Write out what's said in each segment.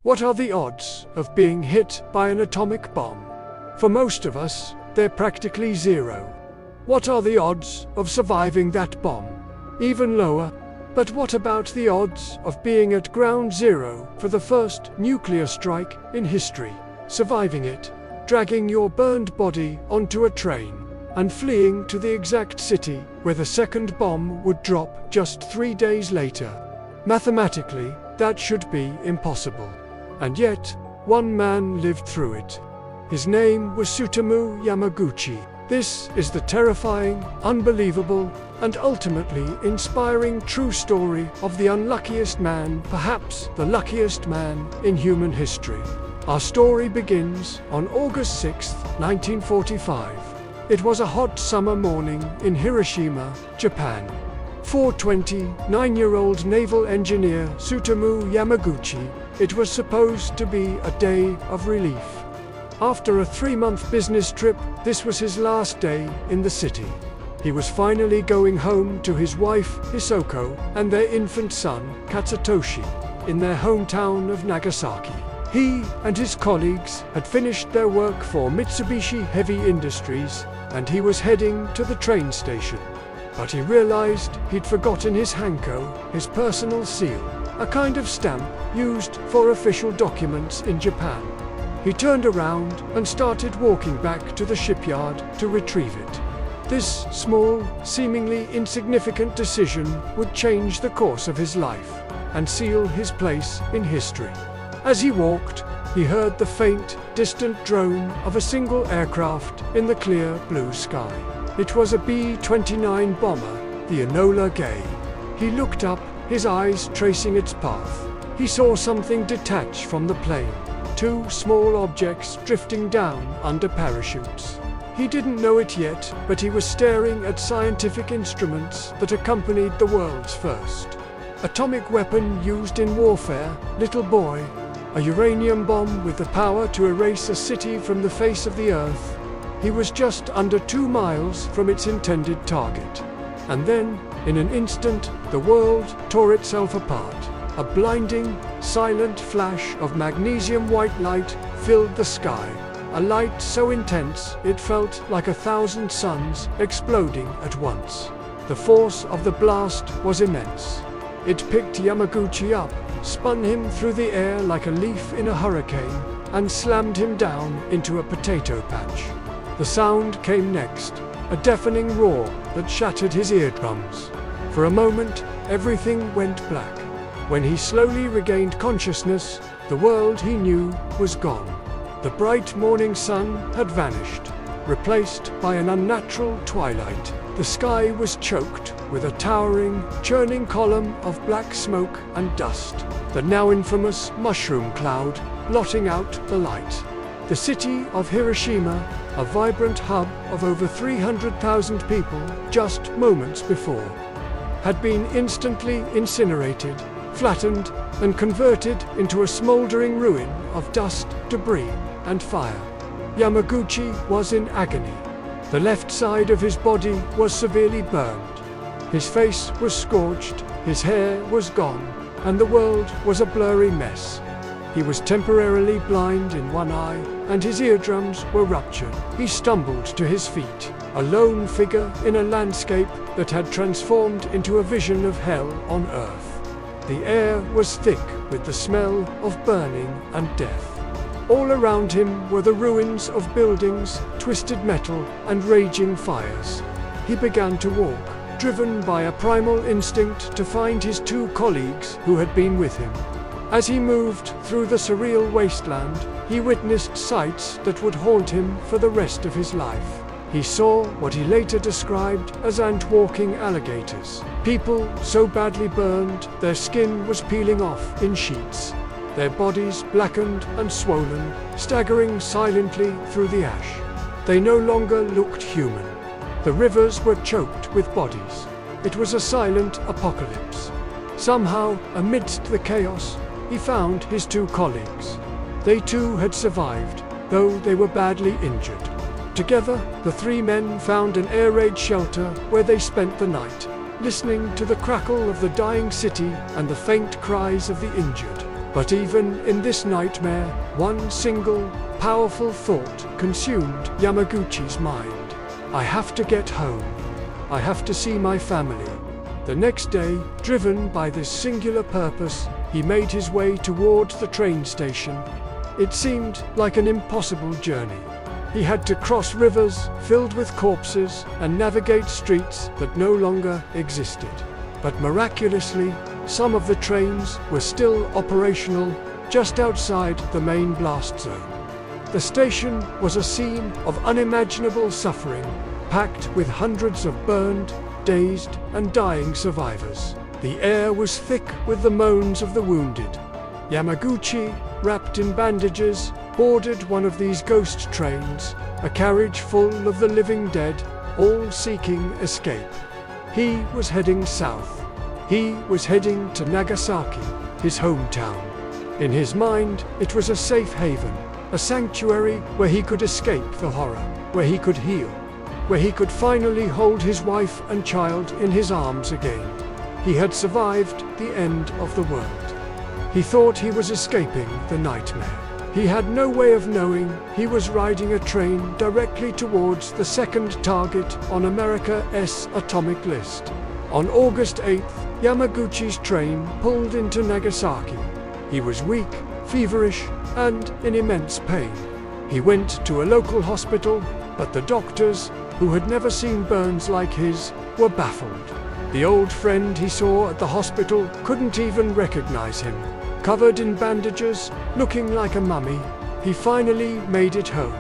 What are the odds of being hit by an atomic bomb? For most of us, they're practically zero. What are the odds of surviving that bomb? Even lower. But what about the odds of being at ground zero for the first nuclear strike in history, surviving it, dragging your burned body onto a train, and fleeing to the exact city where the second bomb would drop just 3 days later? Mathematically, that should be impossible. And yet, one man lived through it. His name was Tsutomu Yamaguchi. This is the terrifying, unbelievable, and ultimately inspiring true story of the unluckiest man, perhaps the luckiest man in human history. Our story begins on August 6, 1945. It was a hot summer morning in Hiroshima, Japan. 429-year-old naval engineer Tsutomu Yamaguchi, it was supposed to be a day of relief. After a 3-month business trip, this was his last day in the city. He was finally going home to his wife, Hisoko, and their infant son, Katsutoshi, in their hometown of Nagasaki. He and his colleagues had finished their work for Mitsubishi Heavy Industries, and he was heading to the train station. But he realized he'd forgotten his hanko, his personal seal, a kind of stamp used for official documents in Japan. He turned around and started walking back to the shipyard to retrieve it. This small, seemingly insignificant decision would change the course of his life and seal his place in history. As he walked, he heard the faint, distant drone of a single aircraft in the clear blue sky. It was a B-29 bomber, the Enola Gay. He looked up, his eyes tracing its path. He saw something detach from the plane, 2 small objects drifting down under parachutes. He didn't know it yet, but he was staring at scientific instruments that accompanied the world's first atomic weapon used in warfare, little boy. A uranium bomb with the power to erase a city from the face of the earth. He was just under 2 miles from its intended target. And then, in an instant, the world tore itself apart. A blinding, silent flash of magnesium white light filled the sky. A light so intense it felt like 1,000 suns exploding at once. The force of the blast was immense. It picked Yamaguchi up, spun him through the air like a leaf in a hurricane, and slammed him down into a potato patch. The sound came next, a deafening roar that shattered his eardrums. For a moment, everything went black. When he slowly regained consciousness, the world he knew was gone. The bright morning sun had vanished, replaced by an unnatural twilight. The sky was choked with a towering, churning column of black smoke and dust, the now infamous mushroom cloud, blotting out the light. The city of Hiroshima, a vibrant hub of over 300,000 people just moments before, had been instantly incinerated, flattened, and converted into a smoldering ruin of dust, debris, and fire. Yamaguchi was in agony. The left side of his body was severely burned. His face was scorched, his hair was gone, and the world was a blurry mess. He was temporarily blind in one eye, and his eardrums were ruptured. He stumbled to his feet, a lone figure in a landscape that had transformed into a vision of hell on earth. The air was thick with the smell of burning and death. All around him were the ruins of buildings, twisted metal, and raging fires. He began to walk, driven by a primal instinct to find his 2 colleagues who had been with him. As he moved through the surreal wasteland, he witnessed sights that would haunt him for the rest of his life. He saw what he later described as ant-walking alligators. People so badly burned, their skin was peeling off in sheets. Their bodies blackened and swollen, staggering silently through the ash. They no longer looked human. The rivers were choked with bodies. It was a silent apocalypse. Somehow, amidst the chaos, he found his 2 colleagues. They too had survived, though they were badly injured. Together, the 3 men found an air raid shelter where they spent the night, listening to the crackle of the dying city and the faint cries of the injured. But even in this nightmare, one single, powerful thought consumed Yamaguchi's mind. I have to get home. I have to see my family. The next day, driven by this singular purpose, he made his way towards the train station. It seemed like an impossible journey. He had to cross rivers filled with corpses and navigate streets that no longer existed. But miraculously, some of the trains were still operational just outside the main blast zone. The station was a scene of unimaginable suffering, packed with hundreds of burned, dazed, and dying survivors. The air was thick with the moans of the wounded. Yamaguchi, wrapped in bandages, boarded one of these ghost trains, a carriage full of the living dead, all seeking escape. He was heading south. He was heading to Nagasaki, his hometown. In his mind, it was a safe haven, a sanctuary where he could escape the horror, where he could heal, where he could finally hold his wife and child in his arms again. He had survived the end of the world. He thought he was escaping the nightmare. He had no way of knowing he was riding a train directly towards the second target on America's atomic list. On August 8th, Yamaguchi's train pulled into Nagasaki. He was weak, feverish, and in immense pain. He went to a local hospital, but the doctors, who had never seen burns like his, were baffled. The old friend he saw at the hospital couldn't even recognize him. Covered in bandages, looking like a mummy, he finally made it home.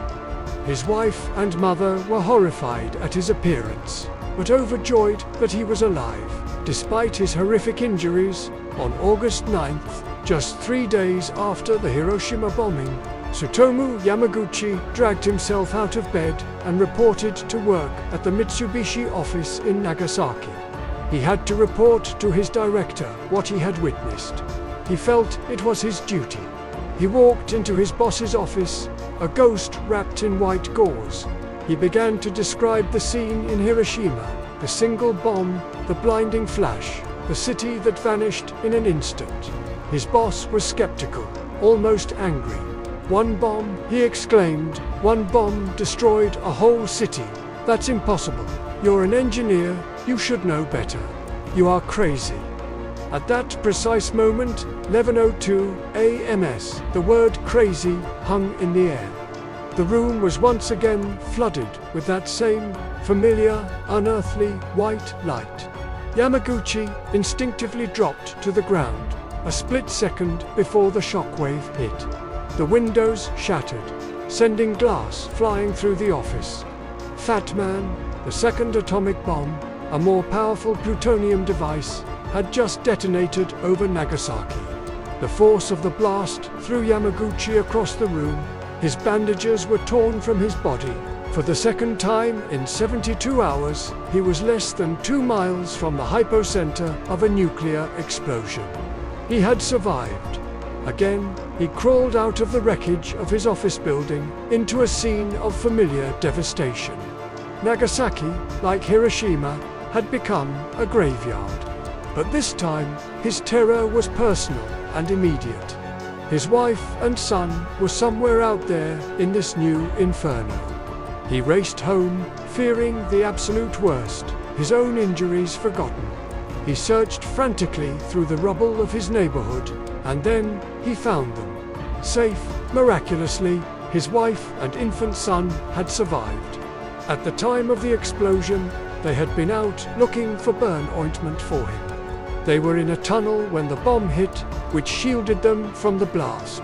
His wife and mother were horrified at his appearance, but overjoyed that he was alive. Despite his horrific injuries, on August 9th, just 3 days after the Hiroshima bombing, Tsutomu Yamaguchi dragged himself out of bed and reported to work at the Mitsubishi office in Nagasaki. He had to report to his director what he had witnessed. He felt it was his duty. He walked into his boss's office, a ghost wrapped in white gauze. He began to describe the scene in Hiroshima, the single bomb, the blinding flash, the city that vanished in an instant. His boss was skeptical, almost angry. "One bomb," he exclaimed, "one bomb destroyed a whole city. That's impossible. You're an engineer, you should know better. You are crazy." At that precise moment, 11:02 a.m., the word crazy hung in the air. The room was once again flooded with that same familiar, unearthly white light. Yamaguchi instinctively dropped to the ground, a split second before the shockwave hit. The windows shattered, sending glass flying through the office. Fat Man, the second atomic bomb, a more powerful plutonium device, had just detonated over Nagasaki. The force of the blast threw Yamaguchi across the room. His bandages were torn from his body. For the second time in 72 hours, he was less than 2 miles from the hypocenter of a nuclear explosion. He had survived. Again, he crawled out of the wreckage of his office building into a scene of familiar devastation. Nagasaki, like Hiroshima, had become a graveyard. But this time, his terror was personal and immediate. His wife and son were somewhere out there in this new inferno. He raced home, fearing the absolute worst, his own injuries forgotten. He searched frantically through the rubble of his neighborhood, and then he found them. Safe, miraculously, his wife and infant son had survived. At the time of the explosion, they had been out looking for burn ointment for him. They were in a tunnel when the bomb hit, which shielded them from the blast.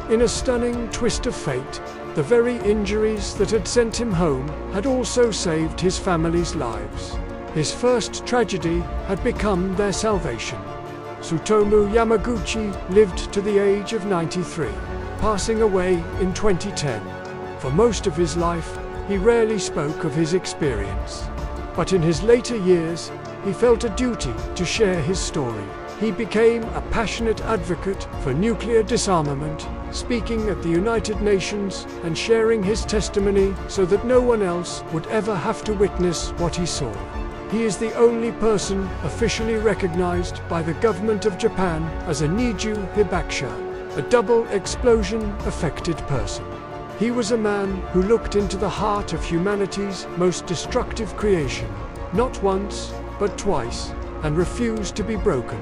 In a stunning twist of fate, the very injuries that had sent him home had also saved his family's lives. His first tragedy had become their salvation. Tsutomu Yamaguchi lived to the age of 93, passing away in 2010. For most of his life, he rarely spoke of his experience. But in his later years, he felt a duty to share his story. He became a passionate advocate for nuclear disarmament, speaking at the United Nations and sharing his testimony so that no one else would ever have to witness what he saw. He is the only person officially recognized by the government of Japan as a Nijyu Hibakusha, a double explosion-affected person. He was a man who looked into the heart of humanity's most destructive creation, not once, but twice, and refused to be broken.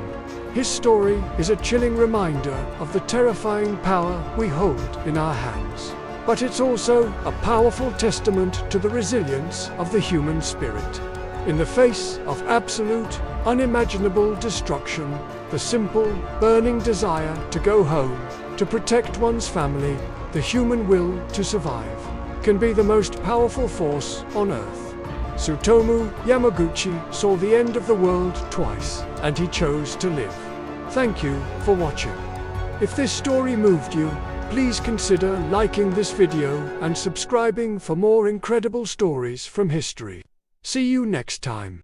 His story is a chilling reminder of the terrifying power we hold in our hands. But it's also a powerful testament to the resilience of the human spirit. In the face of absolute, unimaginable destruction, the simple, burning desire to go home, to protect one's family, the human will to survive, can be the most powerful force on Earth. Tsutomu Yamaguchi saw the end of the world twice, and he chose to live. Thank you for watching. If this story moved you, please consider liking this video and subscribing for more incredible stories from history. See you next time.